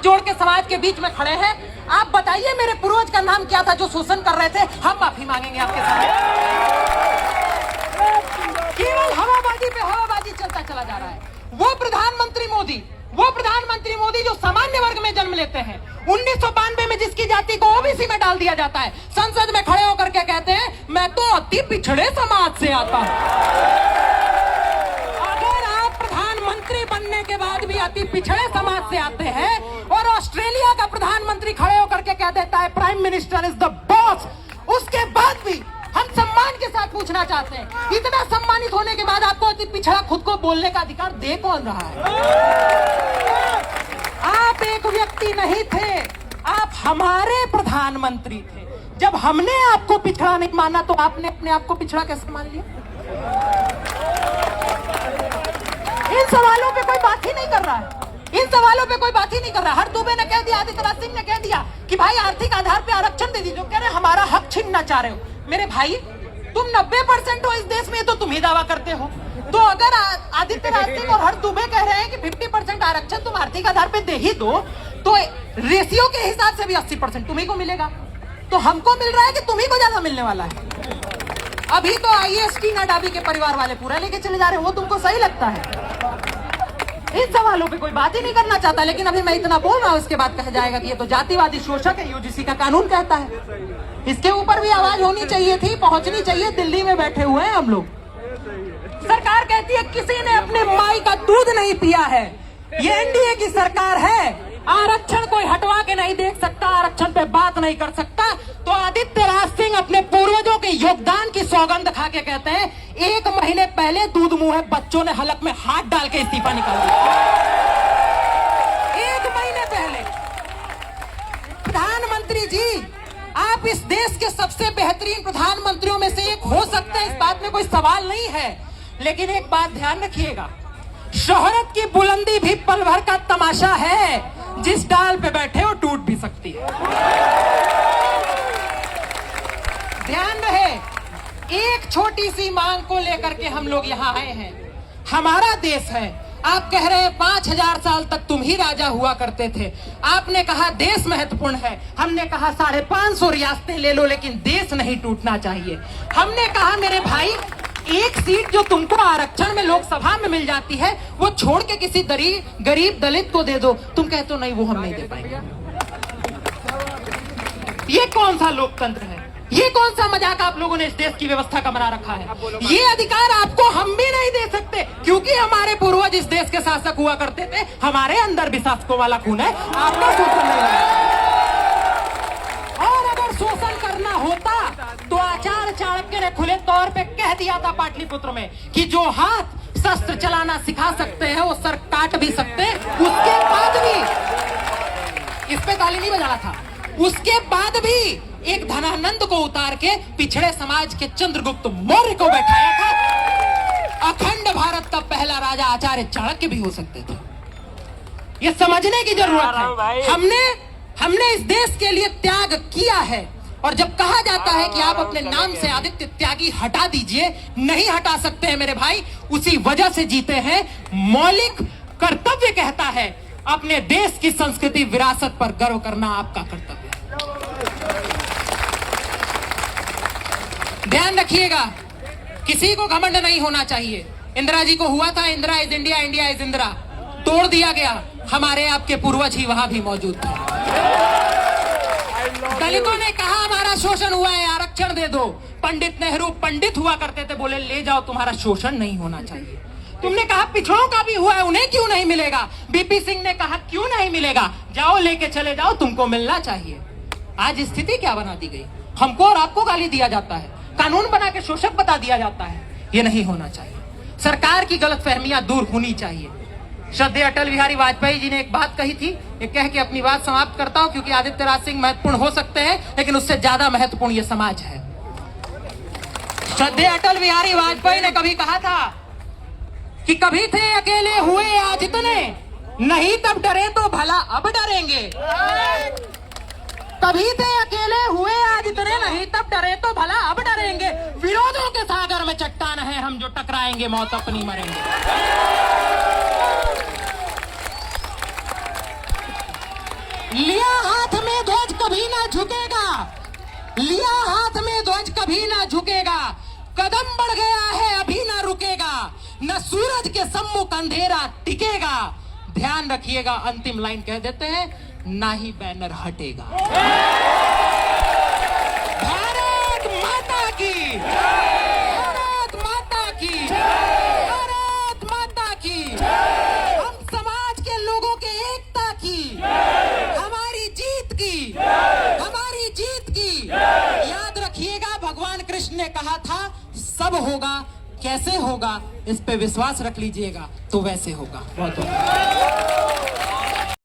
जोड़ के समाज के बीच में खड़े हैं। आप बताइए मेरे पूर्वज का नाम क्या था जो शोषण कर रहे थे? हम माफी मांगेंगे आपके सामने। केवल हवाबाजी पे हवाबाजी चलता चला जा रहा है। वो प्रधानमंत्री मोदी जो सामान्य वर्ग में जन्म लेते हैं, 1992 में जिसकी जाति को ओबीसी में डाल दिया जाता है, संसद में खड़े होकर के कहते हैं मैं तो अति पिछड़े समाज से आता हूं। अगर आप प्रधानमंत्री बनने के बाद भी अति पिछड़े समाज से आते हैं और ऑस्ट्रेलिया का प्रधानमंत्री खड़े होकर के कह देता है prime minister is the boss, उसके बाद भी हम सम्मान के साथ पूछना चाहते हैं, इतना सम्मानित होने के बाद आपको अति पिछड़ा खुद को बोलने का अधिकार दे कौन रहा है? आप एक व्यक्ति नहीं थे, आप हमारे प्रधानमंत्री थे। जब हमने आपको पिछड़ा नहीं माना तो आपने अपने आप को पिछड़ा कैसे मान लिया? इन सवालों पे कोई बात ही नहीं कर रहा है। इन सवालों पे कोई बात ही नहीं कर रहा। हर दुबे ने कह दिया, आदित्यनाथ सिंह ने कह दिया कि भाई आर्थिक आधार पे आरक्षण दे दीजिए। कह रहे हमारा हक छीनना चाह रहे हो। मेरे भाई तुम 90% हो इस देश में, तो तुम ही दावा करते हो। तो अगर आदित्यनाथ सिंह और हर दुबे कह रहे हैं कि 50% आरक्षण तुम आर्थिक आधार पे दे ही दो, तो रेशियो के हिसाब से भी 80% तुम्ही को मिलेगा। तो हमको मिल रहा है कि तुम्ही को ज्यादा मिलने वाला है। अभी तो IST नाडाबी के परिवार वाले पूरा लेके चले जा रहे हो, वो तुमको सही लगता है? इन सवालों पे कोई बात ही नहीं करना चाहता। लेकिन अभी मैं इतना बोल रहा हूं, इसके बाद कहा जाएगा कि ये तो जातिवादी शोषक है, UGC का कानून कहता है। इसके ऊपर भी आवाज होनी चाहिए थी, पहुंचनी चाहिए। दिल्ली में बैठे हुए हैं हम लोग। सरकार कहती है किसी ने अपने माई का दूध नहीं पिया है। ये NDA की सरकार है। आरक्षण कोई हटवा के नहीं देख सकता, आरक्षण पे बात नहीं कर सकता। तो आदित्यनाथ सिंह अपने पूर्वजों के योगदान की सौगंध खा के कहते हैं 1 महीने पहले दूध मुंह है बच्चों ने हलक में हाथ डाल के इस्तीफा निकाल दिया। 1 महीने पहले। प्रधानमंत्री जी, आप इस देश के सबसे बेहतरीन प्रधानमंत्रियों में से एक हो सकते हैं, इस बात में कोई सवाल नहीं है। लेकिन एक बात ध्यान रखिएगा, शोहरत की बुलंदी भी पल भर का तमाशा है। जिस डाल पे बैठे हो टूट भी सकती है। ध्यान रहे, एक छोटी सी मांग को लेकर के हम लोग यहाँ आए हैं। हमारा देश है। आप कह रहे हैं 5000 साल तक तुम ही राजा हुआ करते थे। आपने कहा देश महत्वपूर्ण है। हमने कहा 550 रियासतें ले लो, लेकिन देश नहीं टूटना चाहिए। हमने कहा मेरे भाई, एक सीट जो तुमको आरक्षण में लोकसभा में मिल जाती है, वो छोड़ के किसी गरीब दलित को दे दो। तुम कहते हो नहीं, वो हम नहीं दे पाएंगे। ये कौन सा लोकतंत्र है? ये कौन सा मजाक आप लोगों ने इस देश की व्यवस्था का बना रखा है? ये अधिकार आपको हम भी नहीं दे सकते, क्योंकि हमारे पूर्वज इस देश के शासक हुआ करते थे। हमारे अंदर भी शासकों वाला खून है। आपका शोषण नहीं है। और अगर शोषण करना होता तो आचार्य चाणक्य ने खुले तौर पे कह दिया था पाटलिपुत्र में कि जो हाथ शस्त्र चलाना सिखा सकते हैं वो सर काट भी सकते हैं। उसके बाद भी, इस पे ताली नहीं बजाना था, उसके बाद भी एक धनानंद को उतार के पिछड़े समाज के चंद्रगुप्त मौर्य को बैठाया था। अखंड भारत का पहला राजा आचार्य चाणक्य भी हो सकते थे। ये समझने की जरूरत है। हमने इस देश के लिए त्याग किया है। और जब कहा जाता है कि आप अपने नाम से आदित्य त्यागी हटा दीजिए, नहीं हटा सकते हैं मेरे भाई। उसी वजह से जीते हैं। मौलिक कर्तव्य कहता है अपने देश की संस्कृति विरासत पर गर्व करना आपका कर्तव्य है। ध्यान रखिएगा, किसी को घमंड नहीं होना चाहिए। इंदिरा जी को हुआ था, Indira is India, India is Indira, तोड़ दिया गया। हमारे आपके पूर्वज ही वहां भी मौजूद थे। दलितों ने कहा हमारा शोषण हुआ है, आरक्षण दे दो। पंडित नेहरू पंडित हुआ करते थे, बोले ले जाओ, तुम्हारा शोषण नहीं होना चाहिए। तुमने कहा पिछड़ों का भी हुआ है, उन्हें क्यों नहीं मिलेगा? बीपी सिंह ने कहा क्यों नहीं मिलेगा, जाओ लेके चले जाओ, तुमको मिलना चाहिए। आज स्थिति क्या बना दी गई? हमको और आपको गाली दिया जाता है, कानून बना के शोषक बता दिया जाता है। ये नहीं होना चाहिए। सरकार की गलतफहमियां दूर होनी चाहिए। श्रद्धेय अटल बिहारी वाजपेयी जी ने एक बात कही थी, ये कह के अपनी बात समाप्त करता हूं, क्योंकि आदित्यनाथ सिंह महत्वपूर्ण हो सकते हैं, लेकिन उससे ज्यादा महत्वपूर्ण ये समाज है। श्रद्धेय अटल बिहारी वाजपेयी ने कभी कहा था कि कभी थे अकेले हुए आज इतने, नहीं तब डरे तो भला अब डरेंगे। कभी थे अकेले हुए आज इतने, नहीं तब डरे तो भला अब डरेंगे। विरोधों के सागर में चट्टान है हम, जो टकराएंगे मौत अपनी मरेंगे। लिया हाथ में ध्वज कभी ना झुकेगा, लिया हाथ में ध्वज कभी ना झुकेगा, कदम बढ़ गया है अभी ना रुकेगा, न सूरज के सम्मुख अंधेरा टिकेगा। ध्यान रखिएगा, अंतिम लाइन कह देते हैं, ना ही बैनर हटेगा। भारत माता की, भारत माता की, भारत माता की। हम समाज के लोगों के एकता की, हमारी जीत की, हमारी जीत की। याद रखिएगा, भगवान कृष्ण ने कहा था सब होगा, कैसे होगा इस पे विश्वास रख लीजिएगा तो वैसे होगा। बहुत